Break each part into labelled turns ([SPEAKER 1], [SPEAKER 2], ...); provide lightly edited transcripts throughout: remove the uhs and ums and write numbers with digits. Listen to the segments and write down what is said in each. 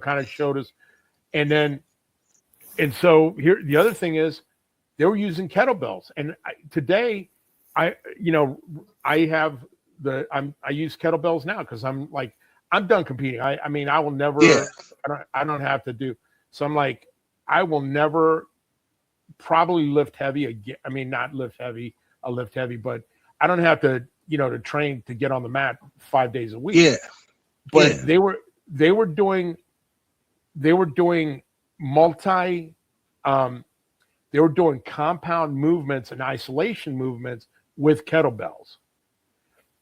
[SPEAKER 1] kind of showed us. And so here, the other thing is they were using kettlebells. And today I use kettlebells now because I'm done competing. I mean, I will never, I don't have to do. So I'm like, I will never probably lift heavy again. I mean, not lift heavy, I'll lift heavy, but I don't have to, to train to get on the mat 5 days a week.
[SPEAKER 2] Yeah.
[SPEAKER 1] But they were doing compound movements and isolation movements with kettlebells.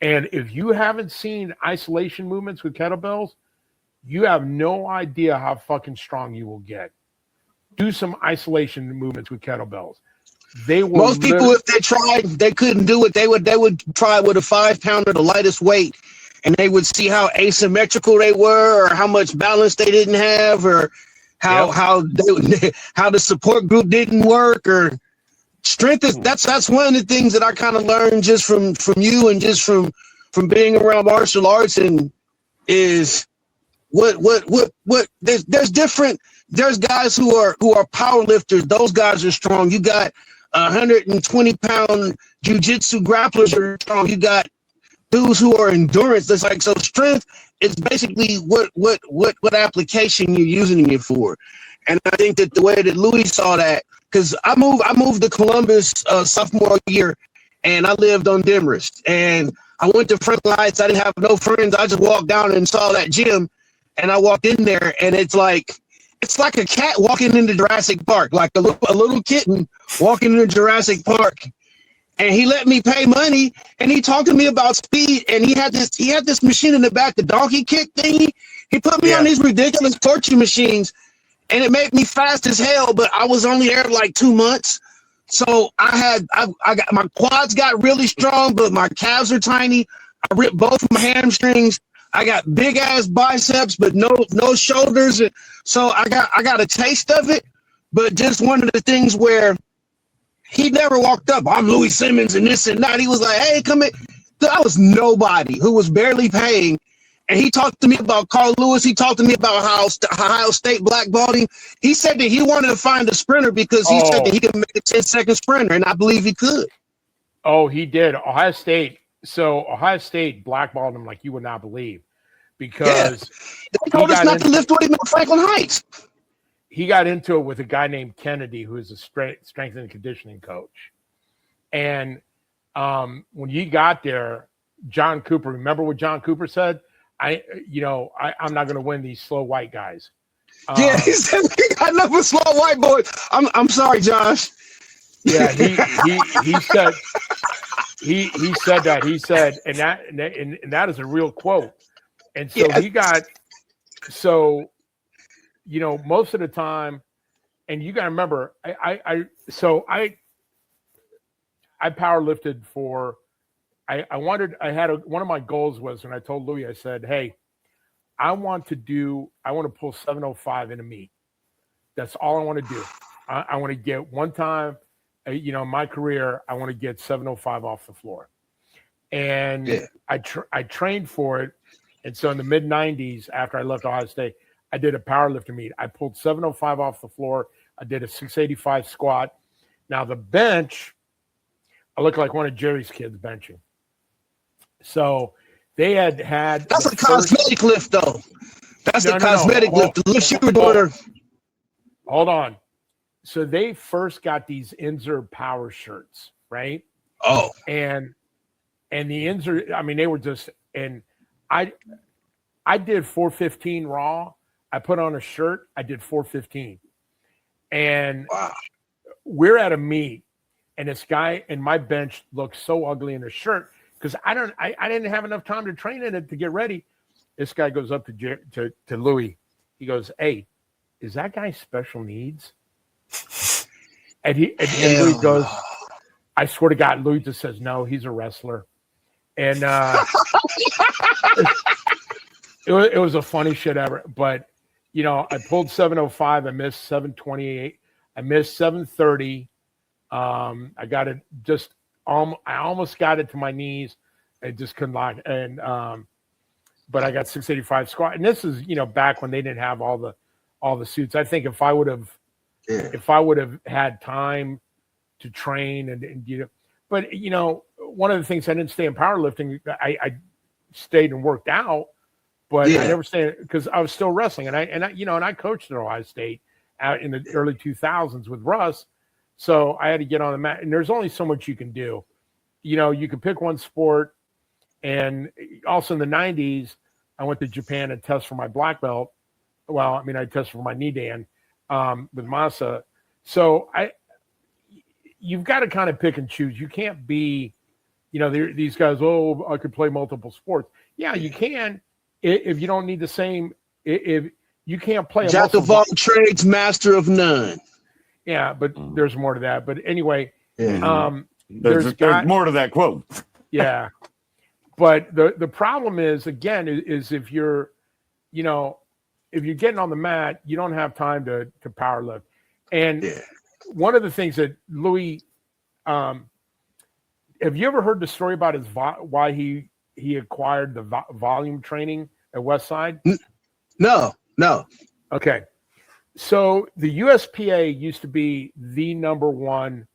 [SPEAKER 1] And if you haven't seen isolation movements with kettlebells, you have no idea how fucking strong you will get. Do some isolation movements with kettlebells.
[SPEAKER 2] Most people, if they tried, they couldn't do it. They would try with a 5-pounder, the lightest weight, and they would see how asymmetrical they were, or how much balance they didn't have, or how the support group didn't work, or strength is that's one of the things that I kind of learned just from you and just from being around martial arts, and is what there's guys who are power lifters. Those guys are strong. You got 120-pound Jiu-Jitsu grapplers are strong. You got dudes who are endurance. That's like, so strength is basically what application you're using it for. And I think that the way that Louie saw that, because I moved to Columbus sophomore year, and I lived on Demarest, and I went to Franklin Heights. I didn't have no friends. I just walked down and saw that gym, and I walked in there, and it's like a cat walking into Jurassic Park, like a little kitten walking into Jurassic Park. And he let me pay money, and he talked to me about speed, and he had this machine in the back, the donkey kick thingy. He put me on these ridiculous torture machines, and it made me fast as hell, but I was only there like 2 months. So I got my quads got really strong, but my calves are tiny. I ripped both of my hamstrings. I got big ass biceps, but no shoulders. So I got a taste of it, but just one of the things where he never walked up, I'm Louie Simmons and this and that. He was like, hey, come in. I was nobody who was barely paying. And he talked to me about Carl Lewis. He talked to me about how Ohio State blackballed him. He said that he wanted to find a sprinter because he said that he could make a 10-second sprinter, and I believe he could.
[SPEAKER 1] Oh, he did. Ohio State blackballed him like you would not believe, because
[SPEAKER 2] they told us not to lift with him in Franklin Heights.
[SPEAKER 1] He got into it with a guy named Kennedy, who is a strength and conditioning coach. And when he got there, John Cooper, remember what John Cooper said? I'm not going to win these slow white guys.
[SPEAKER 2] He said, we got enough of slow white boys. I'm sorry, Josh.
[SPEAKER 1] Yeah, he said that. He said, and that is a real quote. And so most of the time, and you got to remember, I power lifted for. One of my goals was, and I told Louie, I said, hey, I want to pull 705 in a meet. That's all I want to do. I want to get one time, in my career, I want to get 705 off the floor. And I trained for it. And so in the mid 90s, after I left Ohio State, I did a powerlifting meet. I pulled 705 off the floor. I did a 685 squat. Now the bench, I look like one of Jerry's kids benching. So they had.
[SPEAKER 2] That's a cosmetic lift, though. That's a cosmetic lift. The lift you were doing.
[SPEAKER 1] Hold on. So they first got these Inzer power shirts, right?
[SPEAKER 2] Oh.
[SPEAKER 1] And the Inzer, I mean, they were just, and I did 415 raw. I put on a shirt. I did 415. And we're at a meet, and this guy in my bench looked so ugly in a shirt because I didn't have enough time to train in it to get ready. This guy goes up to Louie. He goes, hey, is that guy special needs? And Louie goes, I swear to God, Louie just says, no, he's a wrestler. And it was a funny shit ever. But, I pulled 705. I missed 728. I missed 730. I got it I almost got it to my knees. I just couldn't lock. And but I got 685 squat. And this is, back when they didn't have all the suits. I think if I would have had time to train and but one of the things I didn't stay in powerlifting, I stayed and worked out, but I never stayed because I was still wrestling. And I coached at Ohio State out in the early 2000s with Russ. So I had to get on the mat, and there's only so much you can do. You can pick one sport. And also in the 90s, I went to Japan and tested for my black belt. Well, I tested for my knee dan with Masa. So you've got to kind of pick and choose. You can't be, these guys, I could play multiple sports. Yeah, you can if you don't need the same. If you can't play
[SPEAKER 2] jack of all trades, master of none.
[SPEAKER 1] Yeah, but there's more to that. But anyway,
[SPEAKER 3] there's more to that quote.
[SPEAKER 1] Yeah. But the problem is, again, is if you're getting on the mat, you don't have time to power lift. And one of the things that Louie, have you ever heard the story about why he acquired the volume training at Westside?
[SPEAKER 2] No.
[SPEAKER 1] Okay. So the USPA used to be the number one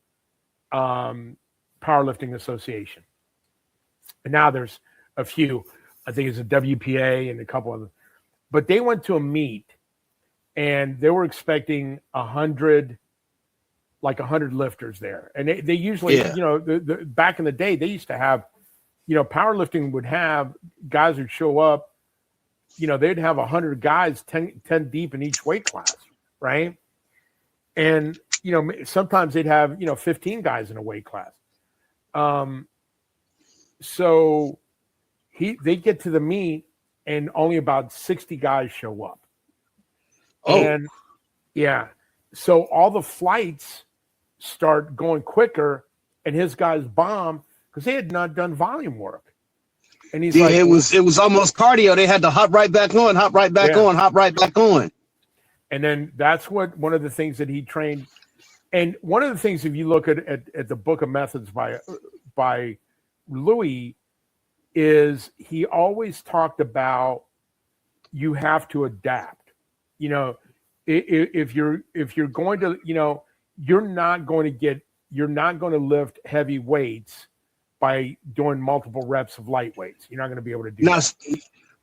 [SPEAKER 1] powerlifting association. And now there's a few. I think it's a WPA and a couple of them. But they went to a meet, and they were expecting 100 lifters there. And they usually, back in the day, they used to have, powerlifting would have guys who'd show up, they'd have 100 guys 10 deep in each weight class, right? And, sometimes they'd have, 15 guys in a weight class. So they get to the meet and only about 60 guys show up. And so all the flights start going quicker, and his guys bomb because they had not done volume work. And he's like, it
[SPEAKER 2] was almost cardio. They had to hop right back on, hop right back on, hop right back on.
[SPEAKER 1] And then that's one of the things that he trained. And one of the things, if you look at the book of methods by Louie, is he always talked about you have to adapt. If you're going to, you're not going to lift heavy weights by doing multiple reps of light weights. You're not going to be able to do that.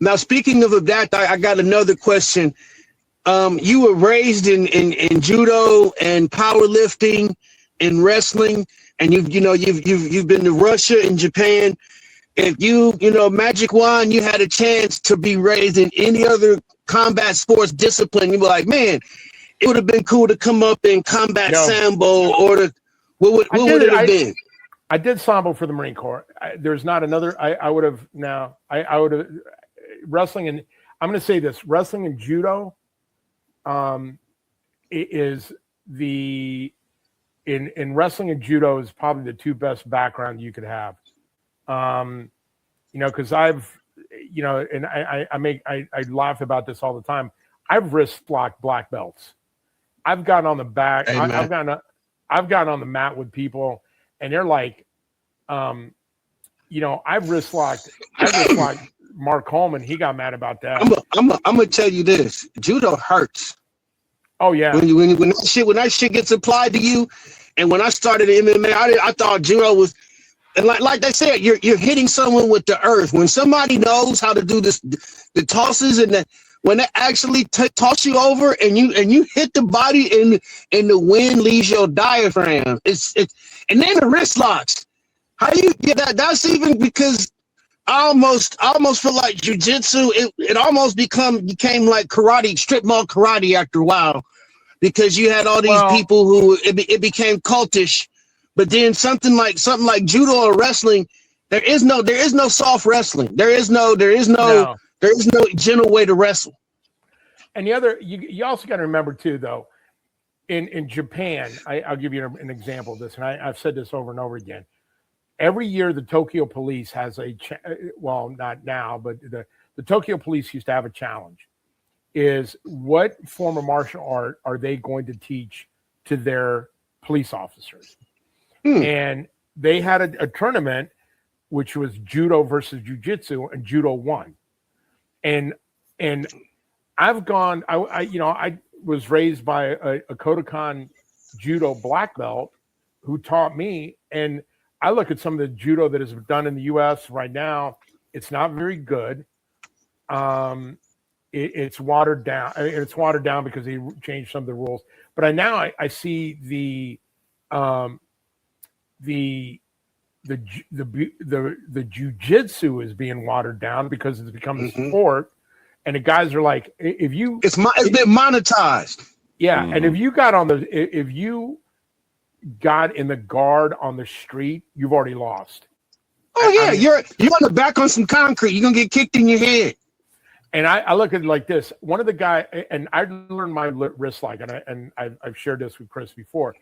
[SPEAKER 2] Now, speaking of that, I got another question. You were raised in judo and powerlifting and wrestling, and you've been to Russia and Japan. If magic wand, you had a chance to be raised in any other combat sports discipline, you'd be like, man, it would have been cool to come up in combat sambo, or what would it have been?
[SPEAKER 1] I did sambo for the Marine Corps. There's not another. I would have now. I would have wrestling, and I'm going to say this: wrestling and judo, is the in wrestling and judo is probably the two best background you could have. Because I've, and I laugh about this all the time. I've wrist locked black belts. I've gotten on the back. I've gotten on the mat with people, and they're like, I've wrist locked Mark Coleman. He got mad about that.
[SPEAKER 2] I'm gonna tell you this: judo hurts.
[SPEAKER 1] Oh yeah.
[SPEAKER 2] When that shit gets applied to you, and when I started MMA, I thought judo was. And like they said, you're hitting someone with the earth. When somebody knows how to do this, the tosses, and when they actually toss you over and you hit the body and the wind leaves your diaphragm. And then the wrist locks. How do you get that? That's even because I almost feel like jiu-jitsu. It almost became like karate, strip mall karate after a while, because you had all these people who it became cultish. But then something like judo or wrestling, there is no soft wrestling. There is no gentle way to wrestle.
[SPEAKER 1] And the other, you also got to remember too, though, in Japan, I'll give you an example of this, and I've said this over and over again. Every year, the Tokyo Police has not now, but the Tokyo Police used to have a challenge: is what form of martial art are they going to teach to their police officers? And they had a tournament, which was judo versus jiu-jitsu, and judo won. and I've gone. I was raised by a Kodokan judo black belt who taught me, and I look at some of the judo that is done in the U.S. right now. It's not very good. It's watered down. It's watered down because they changed some of the rules. But I see the jiu-jitsu is being watered down because it's become a sport, and the guys are like, it's
[SPEAKER 2] been monetized.
[SPEAKER 1] Yeah, and if you got in the guard on the street, you've already lost.
[SPEAKER 2] Oh yeah, you're on the back on some concrete. You're gonna get kicked in your head.
[SPEAKER 1] And I look at it like this. One of the guys, and I learned my wrist lock, and I've shared this with Chris before.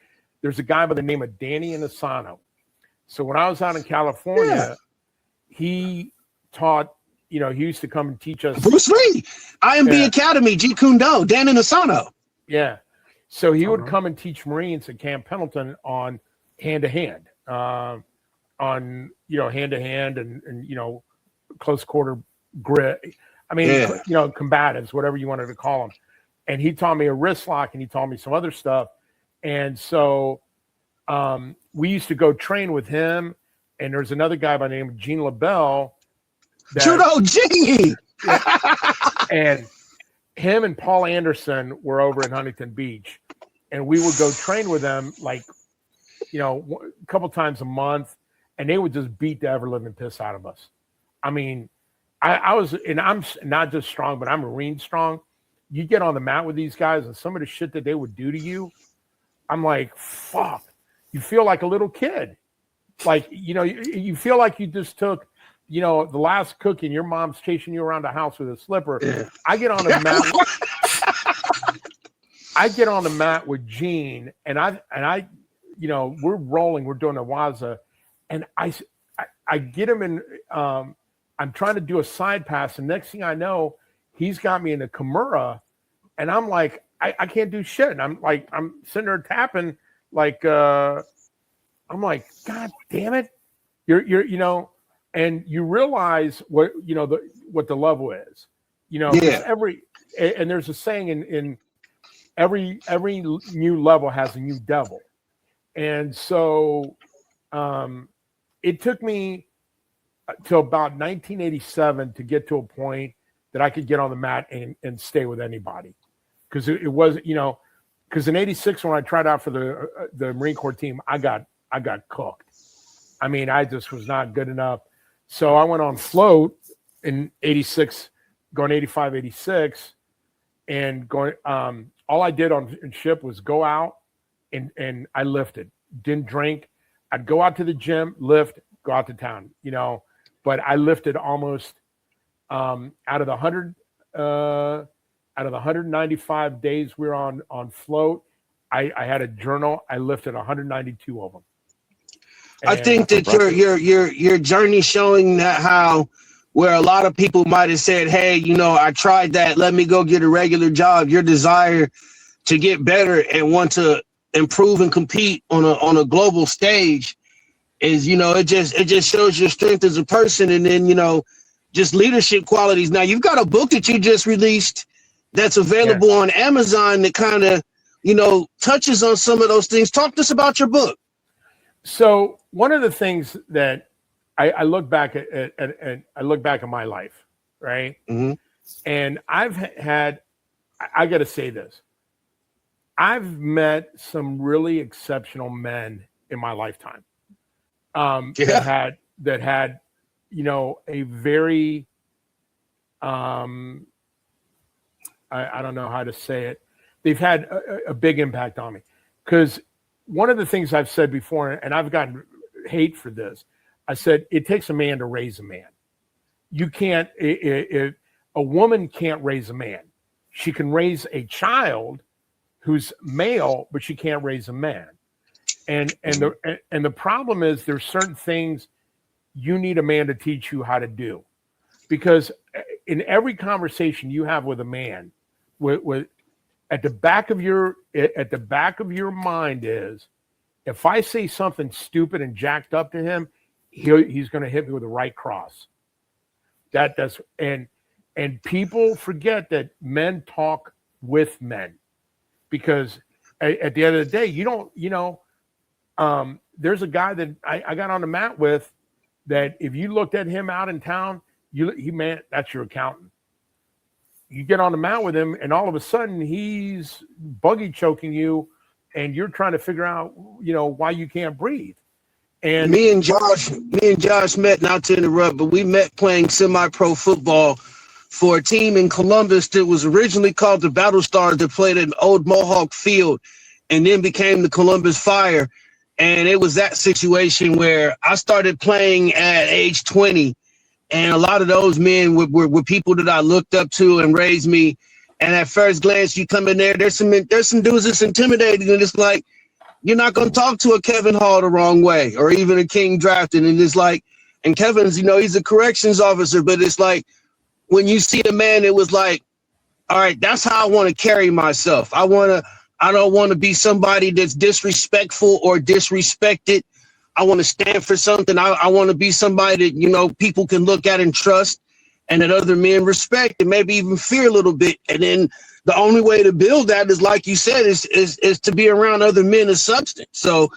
[SPEAKER 1] There's a guy by the name of Danny Inosanto. So when I was out in California, he taught. He used to come and teach us.
[SPEAKER 2] Bruce Lee, IMB Academy, Jeet Kune Do, Dan Inosanto.
[SPEAKER 1] Yeah. So he would come and teach Marines at Camp Pendleton on hand-to-hand, hand to hand and close quarter grit. I mean, combatives, whatever you wanted to call them. And he taught me a wrist lock, and he taught me some other stuff. And so we used to go train with him. And there's another guy by the name of Gene LeBell.
[SPEAKER 2] Judo Gene!
[SPEAKER 1] And him and Paul Anderson were over in Huntington Beach. And we would go train with them a couple times a month. And they would just beat the ever-living piss out of us. I mean, I'm not just strong, but I'm Marine strong. You get on the mat with these guys and some of the shit that they would do to you, I'm like, fuck. You feel like a little kid. Like, you feel like you just took, the last cookie and your mom's chasing you around the house with a slipper. Yeah. I get on the mat with Gene, and I we're rolling, we're doing a waza, and I get him in, I'm trying to do a side pass, and next thing I know, he's got me in a Kimura, and I'm like, I can't do shit. And I'm sitting there tapping, I'm like, God damn it. You're and you realize what the level is. And there's a saying in every new level has a new devil. And so it took me till about 1987 to get to a point that I could get on the mat and stay with anybody. Because it was, because in '86 when I tried out for the Marine Corps team, I got cooked. I mean, I just was not good enough. So I went on float in '86, going '85, '86, and going. All I did in ship was go out and I lifted. Didn't drink. I'd go out to the gym, lift, go out to town. But I lifted almost out of the 195 days we were on float. I had a journal. I lifted 192 of them.
[SPEAKER 2] And I think that your journey showing that how where a lot of people might have said, hey, I tried that. Let me go get a regular job. Your desire to get better and want to improve and compete on a global stage is, it just shows your strength as a person. And then, just leadership qualities. Now you've got a book that you just released that's available on Amazon that kind of, touches on some of those things. Talk to us about your book.
[SPEAKER 1] So one of the things that I look back at I look back at my life, right? Mm-hmm. And I've had, I got to say this, I've met some really exceptional men in my lifetime that had, a very, I don't know how to say it. They've had a big impact on me because one of the things I've said before, and I've gotten hate for this, I said, it takes a man to raise a man. You can't, a woman can't raise a man. She can raise a child who's male, but she can't raise a man. And the problem is there's certain things you need a man to teach you how to do. Because in every conversation you have with a man, at the back of your mind is, if I say something stupid and jacked up to him, he's going to hit me with the right cross. And And people forget that men talk with men, because at the end of the day, you don't, there's a guy that I got on the mat with that if you looked at him out in town, that's your accountant. You get on the mat with him and all of a sudden he's buggy choking you and you're trying to figure out, why you can't breathe. And
[SPEAKER 2] me and Josh met, not to interrupt, but we met playing semi-pro football for a team in Columbus that was originally called the Battle Stars, that played at an old Mohawk field and then became the Columbus Fire. And it was that situation where I started playing at age 20, and a lot of those men were people that I looked up to and raised me. And at first glance, you come in there's some dudes that's intimidating, and it's like, you're not going to talk to a Kevin Hall the wrong way, or even a King Drafton. And it's like, and Kevin's, he's a corrections officer, but it's like, when you see a man, it was like, all right, that's how I want to carry myself. I don't want to be somebody that's disrespectful or disrespected. I want to stand for something. I want to be somebody that, people can look at and trust, and that other men respect and maybe even fear a little bit. And then the only way to build that is, like you said, is to be around other men of substance. So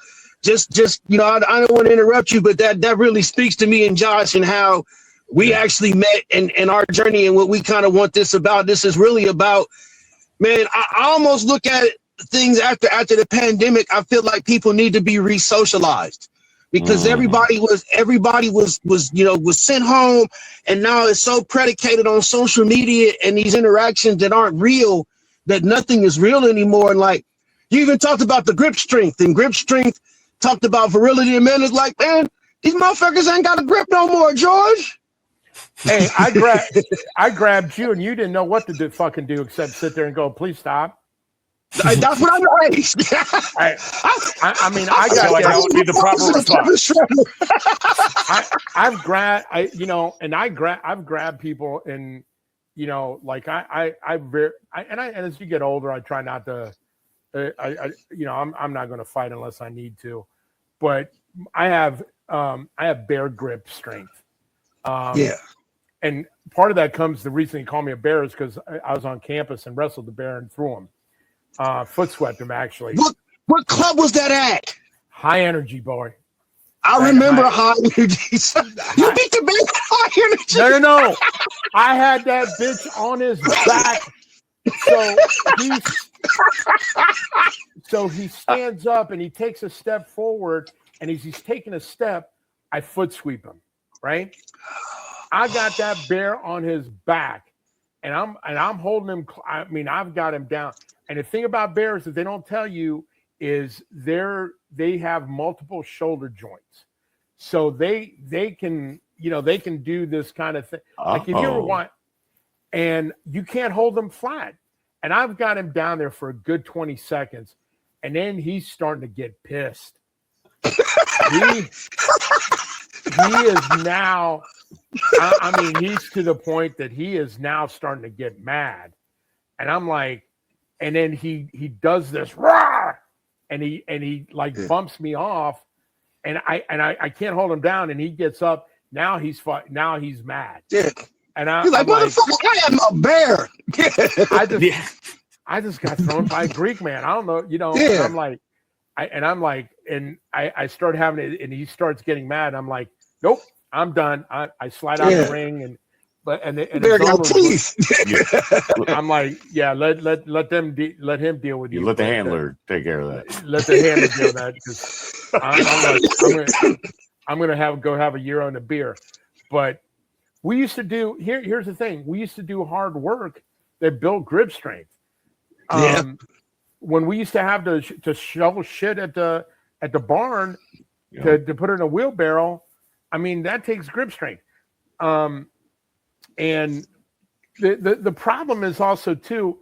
[SPEAKER 2] just I don't want to interrupt you, but that really speaks to me and Josh and how we actually met and our journey and what we kind of want this about. This is really about, man, I almost look at it, things after the pandemic. I feel like people need to be re-socialized, because everybody was sent home, and now it's so predicated on social media and these interactions that aren't real, that nothing is real anymore. And like, you even talked about the grip strength, and grip strength talked about virility, and men is like, man, these motherfuckers ain't got a grip no more, George.
[SPEAKER 1] Hey, I grabbed you and you didn't know what to fucking do except sit there and go, please stop.
[SPEAKER 2] That's what I'm raised.
[SPEAKER 1] I got
[SPEAKER 3] that would be the proper response.
[SPEAKER 1] I've grabbed people, and and as you get older, I try not to. I'm not going to fight unless I need to, but I have bear grip strength. And part of that comes, the reason he called me a bear is because I was on campus and wrestled the bear and threw him. Foot swept him, actually.
[SPEAKER 2] What club was that at?
[SPEAKER 1] High Energy, boy.
[SPEAKER 2] I remember High Energy. You beat the bear at High Energy?
[SPEAKER 1] No. I had that bitch on his back. So he stands up and he takes a step forward, and as he's taking a step, I foot sweep him, right? I got that bear on his back, and I'm holding him. I mean, I've got him down. And the thing about bears that they don't tell you is they have multiple shoulder joints, so they can do this kind of thing. Like if you ever want, and you can't hold them flat. And I've got him down there for a good 20 seconds, and then he's starting to get pissed. He is now. He's to the point that he is now starting to get mad, and I'm like, and then he does this roar, and he like bumps me off, and I can't hold him down, and he gets up. Now he's mad.
[SPEAKER 2] Yeah.
[SPEAKER 1] And
[SPEAKER 2] he's like, motherfucker, I am a bear.
[SPEAKER 1] I just got thrown by a Greek man. I don't know,
[SPEAKER 2] Yeah.
[SPEAKER 1] And I start having it, and he starts getting mad. I'm like, nope, I'm done. I slide out the ring, and
[SPEAKER 2] bear got teeth.
[SPEAKER 1] I'm like, yeah, let him deal with you.
[SPEAKER 3] You let the handler take care of that.
[SPEAKER 1] Let the handler deal with that, because I'm gonna go have a euro and a beer. But we used to do here's the thing. We used to do hard work that built grip strength. When we used to have to shovel shit at the barn to put it in a wheelbarrow, I mean, that takes grip strength. And the problem is also too,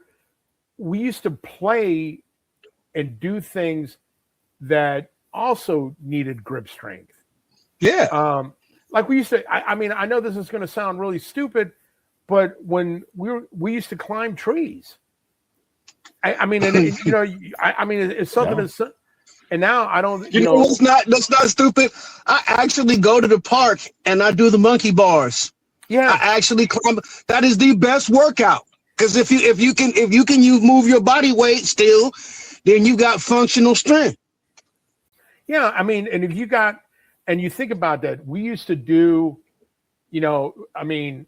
[SPEAKER 1] we used to play and do things that also needed grip strength.
[SPEAKER 2] Yeah.
[SPEAKER 1] Like we used to, I know this is going to sound really stupid, but when we used to climb trees. It's something that's, and now I don't,
[SPEAKER 2] that's not stupid. I actually go to the park and I do the monkey bars.
[SPEAKER 1] Yeah,
[SPEAKER 2] I actually climb. That is the best workout because if you can move your body weight still, then you got functional strength.
[SPEAKER 1] Yeah, I mean, and if you got, and you think about that, we used to do, I mean,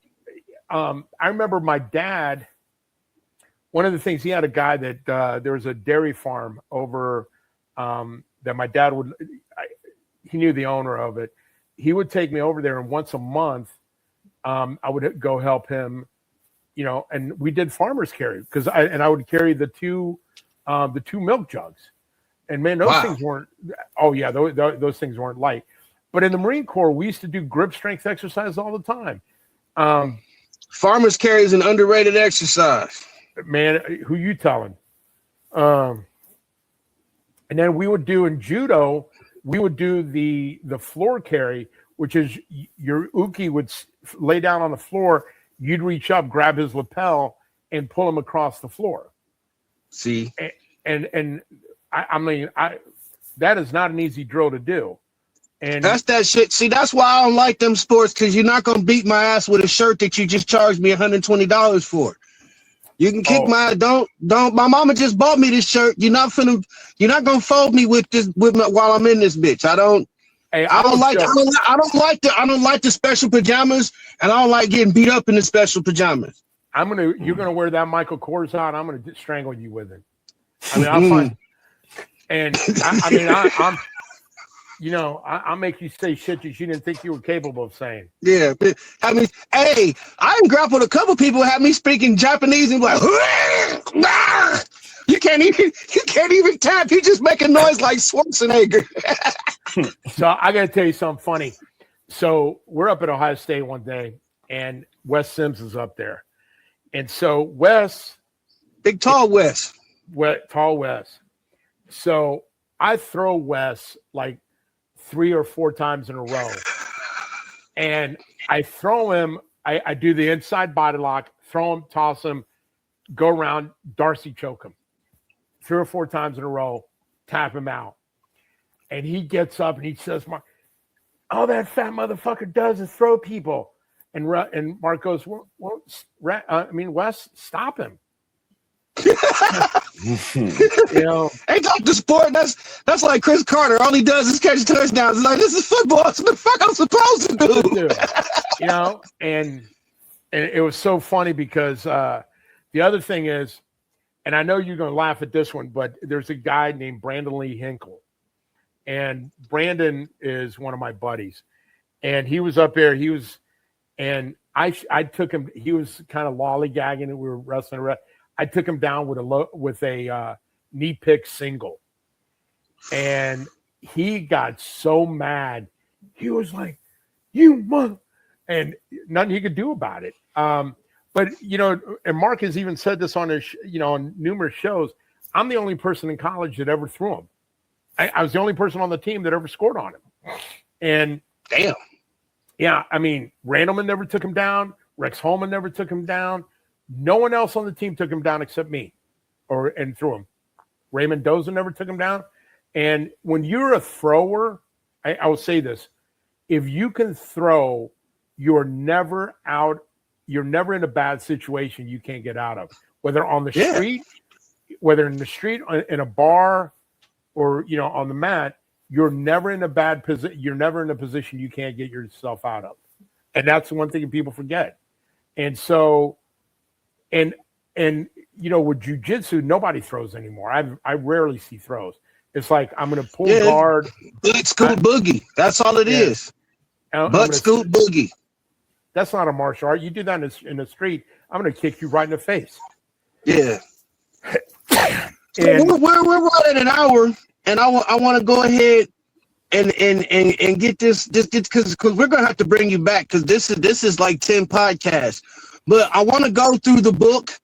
[SPEAKER 1] I remember my dad. One of the things, he had a guy that there was a dairy farm over that my dad would. He knew the owner of it. He would take me over there, and once a month, I would go help him, and we did farmers carry because I would carry the two milk jugs, and man, those things weren't. Oh yeah, those things weren't light. But in the Marine Corps, we used to do grip strength exercises all the time.
[SPEAKER 2] Farmers carry is an underrated exercise.
[SPEAKER 1] Man, who you telling? And then we would do in judo. We would do the floor carry, which is your uke would lay down on the floor. You'd reach up, grab his lapel, and pull him across the floor.
[SPEAKER 2] See,
[SPEAKER 1] and I mean, that is not an easy drill to do. And
[SPEAKER 2] that's that shit. See, that's why I don't like them sports, because you're not gonna beat my ass with a shirt that you just charged me $120 for. You can kick my don't. My mama just bought me this shirt. You're not gonna fold me with this while I'm in this bitch. I don't like the special pajamas, and I don't like getting beat up in the special pajamas.
[SPEAKER 1] You're gonna wear that Michael Kors out. I'm gonna strangle you with it. I mean, I'll find, and I'll make you say shit that you didn't think you were capable of saying.
[SPEAKER 2] Yeah, I mean, hey, I done grappled a couple people who had me speaking Japanese and like, you can't even tap. You just make a noise like Schwarzenegger.
[SPEAKER 1] So I got to tell you something funny. So we're up at Ohio State one day, and Wes Sims is up there, and so Wes,
[SPEAKER 2] tall Wes.
[SPEAKER 1] So I throw Wes like 3 or 4 times in a row, and I throw him. I do the inside body lock, throw him, toss him, go around, Darcy choke him 3 or 4 times in a row, tap him out, and he gets up and he says, "Mark, all that fat motherfucker does is throw people." And Mark goes, Wes, stop him.
[SPEAKER 2] Ain't talk to sport. That's like Chris Carter. All he does is catch touchdowns. It's like, this is football. It's what the fuck I'm supposed to do.
[SPEAKER 1] And it was so funny because the other thing is, and I know you're going to laugh at this one, but there's a guy named Brandon Lee Hinkle, and Brandon is one of my buddies, and he was up there. I took him. He was kind of lollygagging, and we were wrestling. I took him down with a knee pick single, and he got so mad. He was like, "You mother," and nothing he could do about it. But and Mark has even said this on his, on numerous shows. I'm the only person in college that ever threw him. I was the only person on the team that ever scored on him. And
[SPEAKER 2] damn,
[SPEAKER 1] yeah, I mean, Randleman never took him down. Rex Holman never took him down. No one else on the team took him down except me, and threw him. Raymond Doza never took him down. And when you're a thrower, I will say this: if you can throw, you're never out. You're never in a bad situation you can't get out of. Whether on the street, whether in the street, in a bar, or on the mat, you're never in a bad position. You're never in a position you can't get yourself out of. And that's the one thing people forget. And so. And with jiu-jitsu, nobody throws anymore. I rarely see throws. It's like, I'm going to pull guard.
[SPEAKER 2] Butt scoot boogie. That's all it is. Butt scoot boogie.
[SPEAKER 1] That's not a martial art. You do that in the street, I'm going to kick you right in the face.
[SPEAKER 2] Yeah. And we're right at an hour, and I want to go ahead and get this because we're going to have to bring you back, because this is like 10 podcasts. But I want to go through the book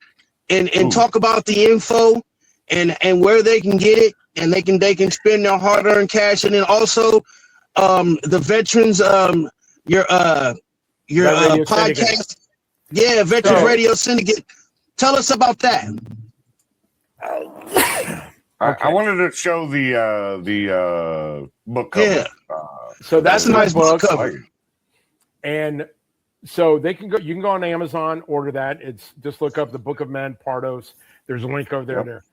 [SPEAKER 2] and talk about the info and where they can get it, and they can spend their hard-earned cash, and then also the veterans your podcast, Syndicate. Yeah, Veterans Radio Syndicate. Tell us about that.
[SPEAKER 3] I wanted to show the book cover.
[SPEAKER 2] Yeah.
[SPEAKER 1] So that's
[SPEAKER 2] a nice book cover.
[SPEAKER 1] And So they can go. You can go on Amazon, order that. It's just look up the Book of Men, Pardos. There's a link over there.
[SPEAKER 3] Yep.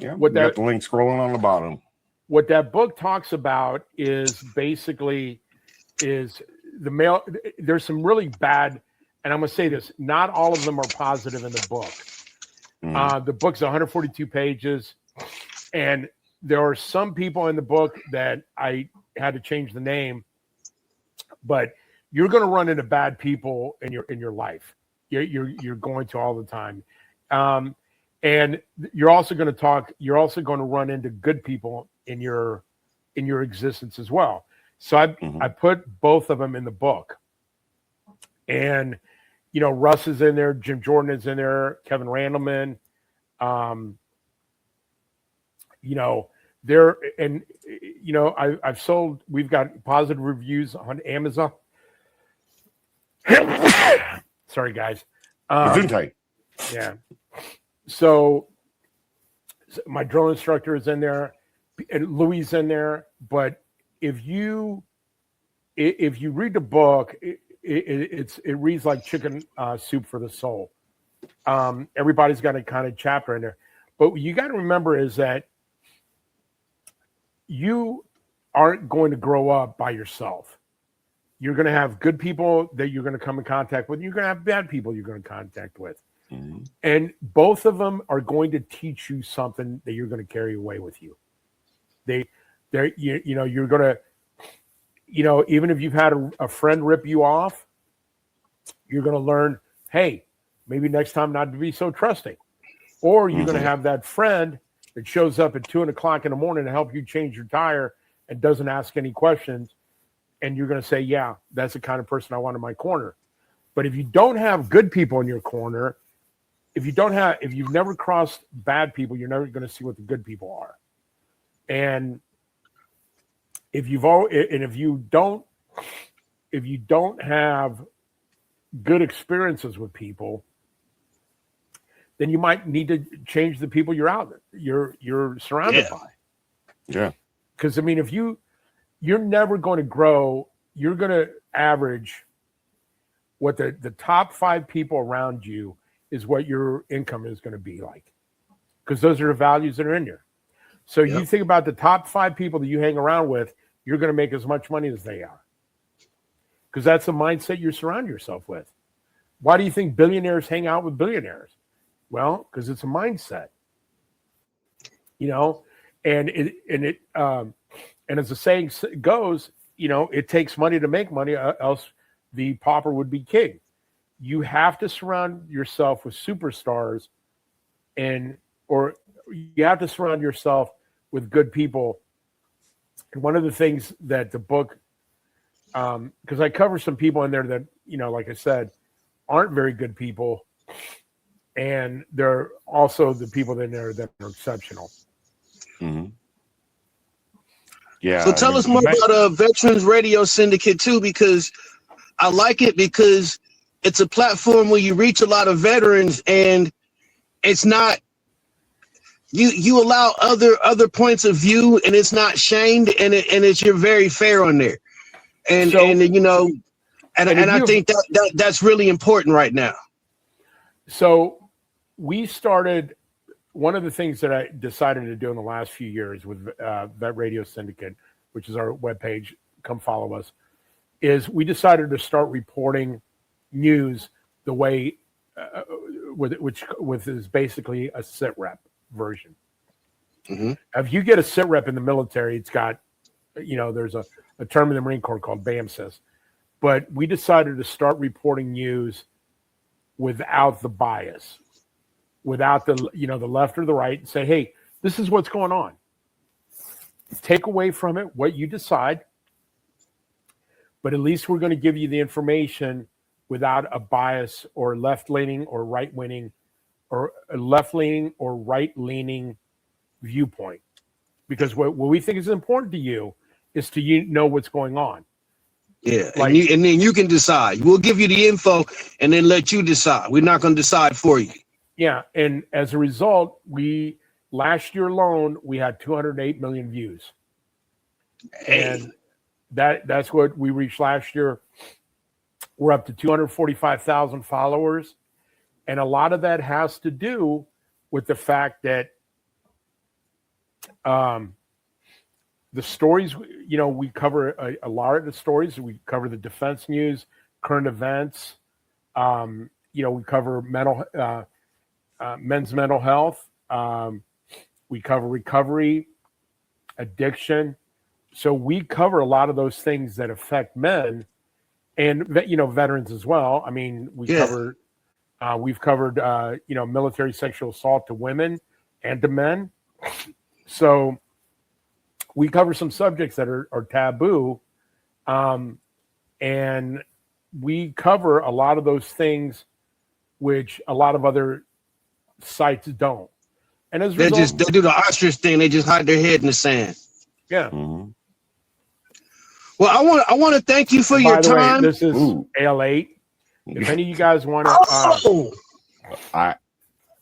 [SPEAKER 1] There.
[SPEAKER 3] What got the link scrolling on the bottom.
[SPEAKER 1] What that book talks about is basically is the male. There's some really bad, and I'm going to say this. Not all of them are positive in the book. The book's 142 pages, and there are some people in the book that I had to change the name, but you're going to run into bad people in your life. You're going to all the time, and you're also going to run into good people in your existence as well. So I put both of them in the book, and Russ is in there, Jim Jordan is in there, Kevin Randleman. I've sold. We've got positive reviews on Amazon. Sorry, guys. Yeah. So my drill instructor is in there, and Louie is in there. But if you read the book, it reads like chicken soup for the soul. Everybody's got a kind of chapter in there, but what you got to remember is that you aren't going to grow up by yourself. You're going to have good people that you're going to come in contact with. You're going to have bad people you're going to contact with. And both of them are going to teach you something that you're going to carry away with you. You're going to, even if you've had a friend rip you off, you're going to learn, hey, maybe next time not to be so trusting. Or you're going to have that friend that shows up at 2:00 in the morning to help you change your tire and doesn't ask any questions. And you're going to say, yeah, that's the kind of person I want in my corner. But if you don't have good people in your corner, if you've never crossed bad people, you're never going to see what the good people are. And if you don't have good experiences with people, then you might need to change the people you're surrounded by.
[SPEAKER 3] Yeah.
[SPEAKER 1] Because if you're never going to grow, you're going to average what the top 5 people around you is what your income is going to be like. Because those are the values that are in there. So you think about the top 5 people that you hang around with, you're going to make as much money as they are. Because that's the mindset you surround yourself with. Why do you think billionaires hang out with billionaires? Well, because it's a mindset. And as the saying goes, it takes money to make money, else the pauper would be king. You have to surround yourself with superstars, or you have to surround yourself with good people. And one of the things that the book, because I cover some people in there that, like I said, aren't very good people. And they're also the people in there that are exceptional.
[SPEAKER 3] Yeah.
[SPEAKER 2] So tell us more about Veterans Radio Syndicate too, because I like it because it's a platform where you reach a lot of veterans, and it's not you allow other points of view, and it's not shamed, and you're very fair on there, and I think that's really important right now.
[SPEAKER 1] So we started. One of the things that I decided to do in the last few years with Vet Radio Syndicate, which is our webpage, come follow us, is we decided to start reporting news the way, with is basically a sit rep version. If you get a sit rep in the military, it's got, there's a term in the Marine Corps called BAMSIS. But we decided to start reporting news without the bias, without the left or the right, and say, hey, this is what's going on. Take away from it what you decide, but at least we're going to give you the information without a bias or left-leaning or right-leaning or a left-leaning or right-leaning viewpoint. Because what we think is important to you is to know what's going on.
[SPEAKER 2] Yeah, and then you can decide. We'll give you the info and then let you decide. We're not going to decide for you.
[SPEAKER 1] Yeah, and as a result, last year alone, we had 208 million views. And that's what we reached last year. We're up to 245,000 followers. And a lot of that has to do with the fact that the stories, we cover a lot of the stories. We cover the defense news, current events. We cover men's mental health. We cover recovery, addiction. So we cover a lot of those things that affect men and, veterans as well. I mean, we've covered, military sexual assault to women and to men. So we cover some subjects that are taboo. And we cover a lot of those things, which a lot of other sites don't. And as
[SPEAKER 2] they do the ostrich thing. They just hide their head in the sand.
[SPEAKER 1] Yeah.
[SPEAKER 3] Mm-hmm.
[SPEAKER 2] Well, I want to thank you for your time.
[SPEAKER 1] Way, this is Ale8. If any of you guys want to,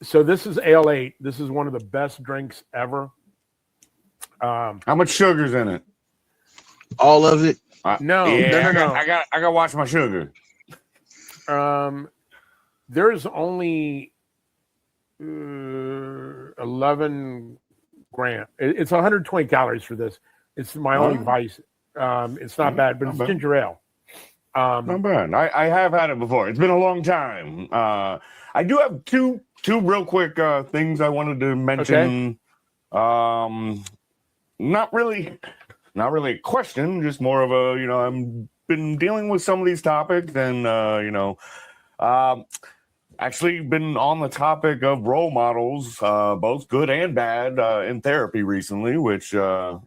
[SPEAKER 1] so this is Ale8. This is one of the best drinks ever.
[SPEAKER 3] How much sugar's in it?
[SPEAKER 2] All of it.
[SPEAKER 1] No.
[SPEAKER 3] I got to watch my sugar.
[SPEAKER 1] There's only 11 grams. It's 120 calories for this. It's my only vice. It's not bad, but it's ginger ale.
[SPEAKER 3] Not bad. I have had it before. It's been a long time. I do have two real quick things I wanted to mention. Okay. Not really a question, just more of a, I've been dealing with some of these topics and, actually been on the topic of role models, both good and bad, in therapy recently, which it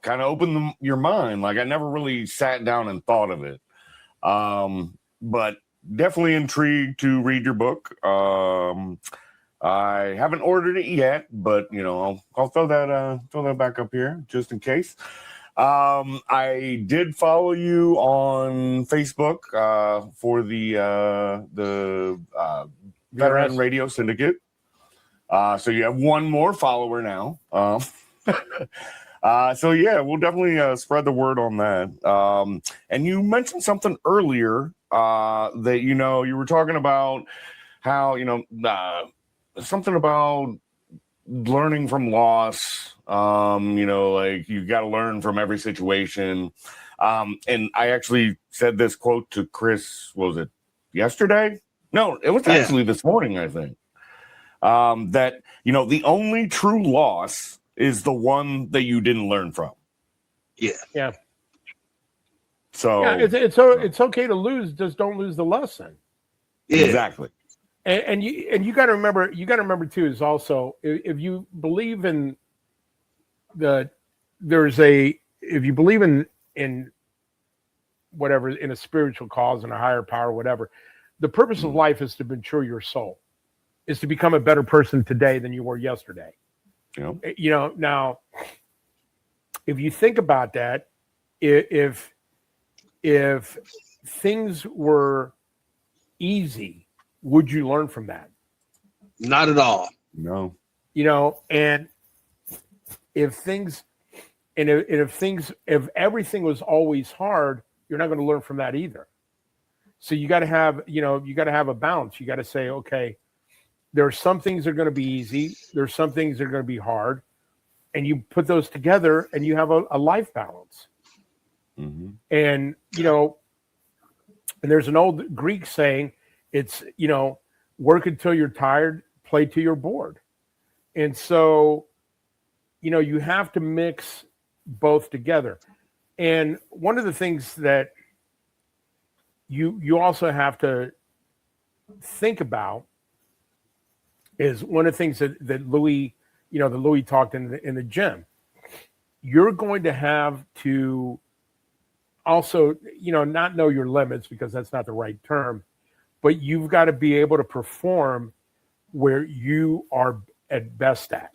[SPEAKER 3] kind of opened your mind. Like I never really sat down and thought of it. But definitely intrigued to read your book. I haven't ordered it yet, but I'll throw that back up here just in case. I did follow you on Facebook for the Veteran Radio Syndicate. So you have one more follower now. So yeah, we'll definitely spread the word on that. And you mentioned something earlier that you were talking about how something about learning from loss. Like you got to learn from every situation. And I actually said this quote to Chris. What was it yesterday? No, it was actually this morning, I think. That the only true loss is the one that you didn't learn from.
[SPEAKER 1] Yeah.
[SPEAKER 3] So
[SPEAKER 1] it's okay to lose, just don't lose the lesson.
[SPEAKER 2] Yeah.
[SPEAKER 3] Exactly.
[SPEAKER 1] And you got to remember too is also if you believe in if you believe in whatever, in a spiritual cause and a higher power, whatever, the purpose of life is to mature your soul, is to become a better person today than you were yesterday. Now, if you think about that, if things were easy, would you learn from that?
[SPEAKER 2] Not at all.
[SPEAKER 3] No.
[SPEAKER 1] And if everything was always hard, you're not going to learn from that either. So you got to have a balance. You got to say, okay, there are some things that are going to be easy. There's some things that are going to be hard. And you put those together and you have a life balance.
[SPEAKER 3] Mm-hmm.
[SPEAKER 1] And, and there's an old Greek saying, it's, work until you're tired, play till you're bored. And so, you have to mix both together. And one of the things that you also have to think about is one of the things that Louie, that Louie talked in the gym. You're going to have to also, not know your limits, because that's not the right term, but you've got to be able to perform where you are at best at.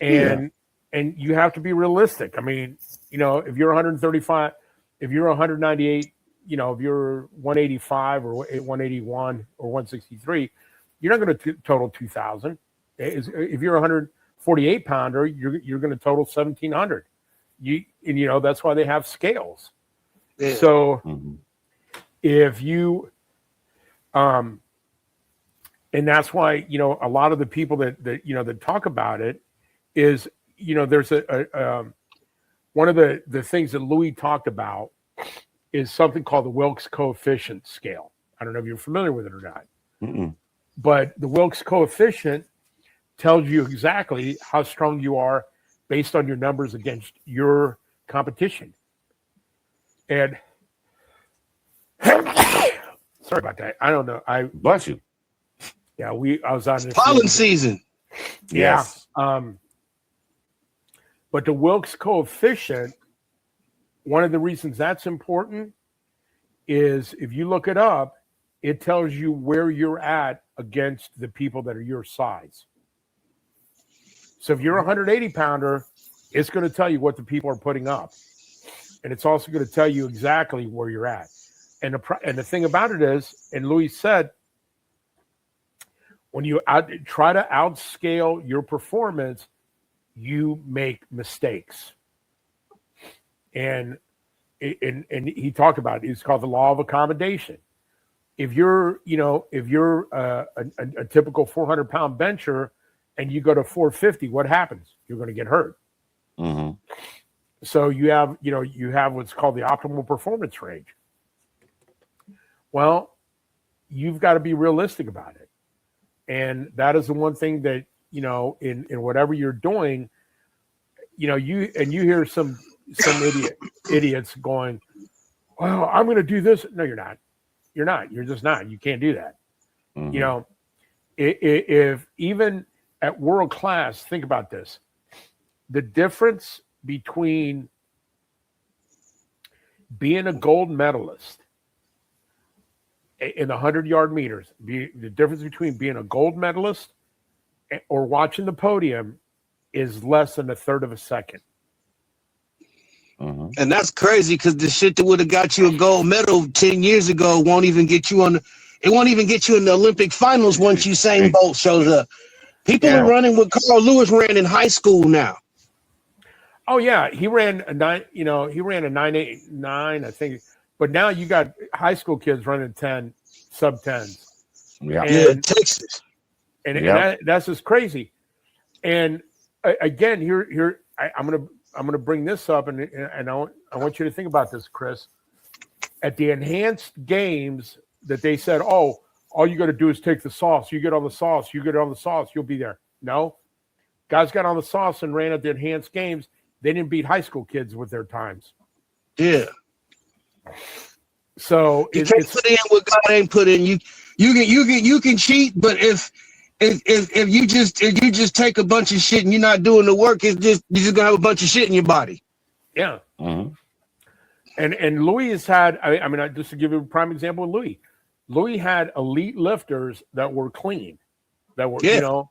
[SPEAKER 1] And you have to be realistic. I mean, if you're 135, if you're 198, if you're 185 or 181 or 163, you're not going to total 2,000. If you're a 148 pounder, you're going to total 1,700. That's why they have scales.
[SPEAKER 2] Yeah.
[SPEAKER 1] So, if you, and that's why, you know, a lot of the people that you know, that talk about it is, you know, there's one of the things that Louie talked about is something called the Wilks coefficient scale. I don't know if you're familiar with it or not.
[SPEAKER 3] Mm-mm.
[SPEAKER 1] But the Wilks coefficient tells you exactly how strong you are based on your numbers against your competition. And sorry about that. I don't know.
[SPEAKER 3] Bless you.
[SPEAKER 1] Yeah, I was on this
[SPEAKER 2] Pollen season.
[SPEAKER 1] Yeah.
[SPEAKER 3] Yes.
[SPEAKER 1] But the Wilks coefficient, one of the reasons that's important is if you look it up, it tells you where you're at against the people that are your size. So if you're a 180 pounder, it's going to tell you what the people are putting up. And it's also going to tell you exactly where you're at. And the thing about it is, and Louis said, when you try to outscale your performance, you make mistakes. And he talked about it. It's called the law of accommodation. If you're, you know, a typical 400-pound bencher and you go to 450, what happens? You're going to get hurt.
[SPEAKER 3] Mm-hmm.
[SPEAKER 1] So you have what's called the optimal performance range. Well, you've got to be realistic about it. And that is the one thing that, you know, in whatever you're doing, you know, you hear some idiots going, well, I'm going to do this. No, you're not. You're not. You're just not. You can't do that.
[SPEAKER 3] Mm-hmm.
[SPEAKER 1] You know, if even at world class, think about this. The difference between being a gold medalist in the 100-yard meters, the difference between being a gold medalist or watching the podium is less than a third of a second.
[SPEAKER 3] Mm-hmm.
[SPEAKER 2] And that's crazy because the shit that would have got you a gold medal 10 years ago won't even get you in the Olympic finals once Usain Bolt shows up. People are running what Carl Lewis ran in high school now.
[SPEAKER 1] Oh yeah, he ran a 9.89, I think. But now you got high school kids running sub 10s.
[SPEAKER 3] Yeah,
[SPEAKER 2] Texas.
[SPEAKER 1] And that's just crazy. And again, here I'm gonna bring this up, and I want you to think about this, Chris. At the enhanced games that they said, oh, all you got to do is take the sauce. You get on the sauce. You get on the sauce. You'll be there. No, guys got on the sauce and ran at the enhanced games. They didn't beat high school kids with their times.
[SPEAKER 2] Yeah.
[SPEAKER 1] So
[SPEAKER 2] you can't put in what God ain't put in. You can cheat, but if you just take a bunch of shit and you're not doing the work, you're just gonna have a bunch of shit in your body.
[SPEAKER 1] Yeah.
[SPEAKER 3] Mm-hmm.
[SPEAKER 1] And Louis has had. I mean, just to give you a prime example, Louis had elite lifters that were clean, that were you know.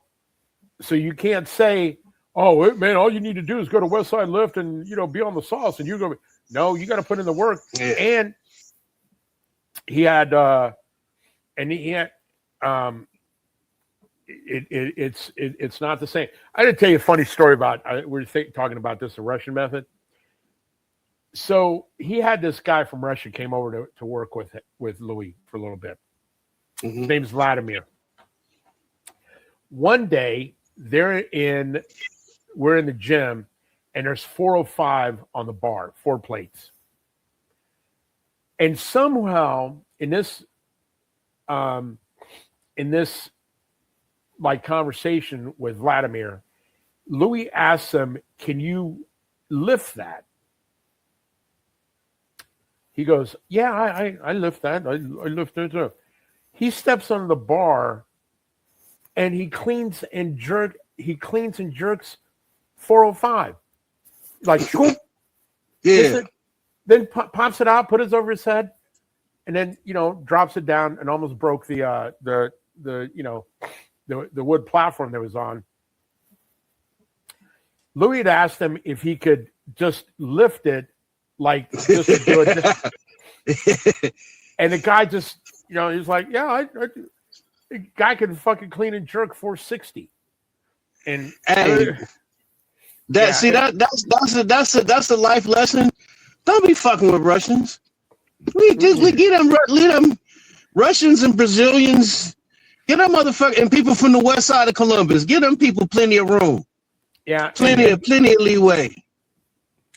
[SPEAKER 1] So you can't say, oh man, all you need to do is go to Westside Lift and be on the sauce, and you're gonna. No, you got to put in the work.
[SPEAKER 2] Yeah.
[SPEAKER 1] And he had, it's not the same. I did tell you a funny story about. We were talking about this, the Russian method. So he had this guy from Russia came over to work with Louis for a little bit.
[SPEAKER 2] Mm-hmm.
[SPEAKER 1] His name's Vladimir. One day we're in the gym, and there's 405 on the bar, 4 plates. And somehow in this like conversation with Vladimir, Louis asks him, "Can you lift that?" He goes, "Yeah, I lift that. I lift it up." He steps on the bar and he cleans and jerks 405. Like, whoop,
[SPEAKER 2] yeah.
[SPEAKER 1] Then pops it out, put it over his head, and then drops it down and almost broke the wood platform that was on. Louis had asked him if he could just lift it, like just to do it. And the guy just, he was like, "Yeah, the guy can fucking clean and jerk 460." And
[SPEAKER 2] that's a life lesson. Don't be fucking with Russians. We get them Russians and Brazilians. Get them motherfuckers and people from the west side of Columbus. Get them people plenty of room.
[SPEAKER 1] Yeah,
[SPEAKER 2] plenty of leeway.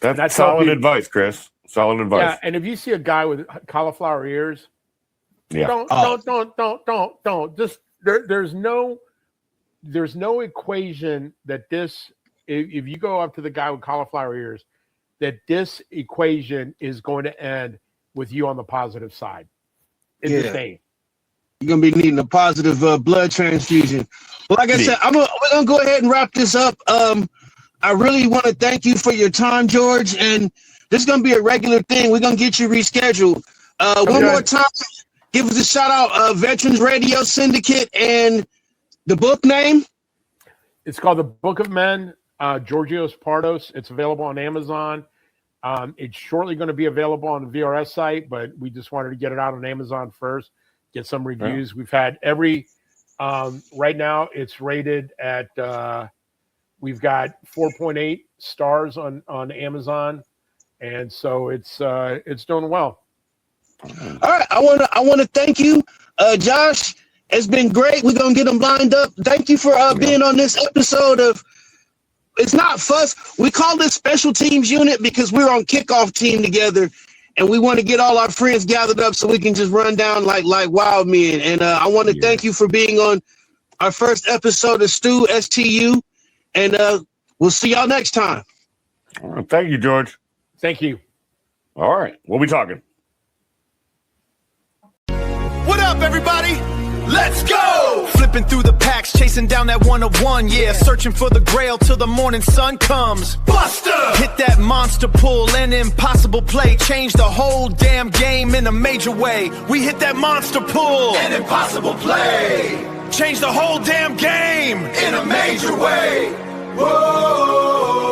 [SPEAKER 3] That's solid advice, Chris. Solid advice.
[SPEAKER 1] Yeah, and if you see a guy with cauliflower ears, don't. Just there's no equation that this. If you go up to the guy with cauliflower ears, that this equation is going to end with you on the positive side. It's the same.
[SPEAKER 2] You're gonna be needing a positive blood transfusion. But like I said, we're gonna go ahead and wrap this up. I really want to thank you for your time, George, and this is gonna be a regular thing. We're gonna get you rescheduled. One more time, give us a shout out, Veterans Radio Syndicate, and the book name.
[SPEAKER 1] It's called The Book of Men, Georgios Pardos. It's available on Amazon. It's shortly going to be available on the VRS site, but we just wanted to get it out on Amazon first, get some reviews. We've had right now it's rated at, we've got 4.8 stars on Amazon. And so it's doing well.
[SPEAKER 2] All right. I want to thank you, Josh. It's been great. We're going to get them lined up. Thank you for being on this episode of It's Not Fuss. We call this Special Teams Unit because we're on kickoff team together, and we want to get all our friends gathered up so we can just run down like wild men. And I want to thank you for being on our first episode of STU, and we'll see y'all next time.
[SPEAKER 3] All right. Thank you, George.
[SPEAKER 1] Thank you.
[SPEAKER 3] All right. We'll be talking.
[SPEAKER 4] What up, everybody? Let's go! Flipping through the packs, chasing down that 101, yeah. Searching for the grail till the morning sun comes. Buster! Hit that monster pull, an impossible play. Change the whole damn game in a major way. We hit that monster pull, an impossible play. Change the whole damn game in a major way. Whoa!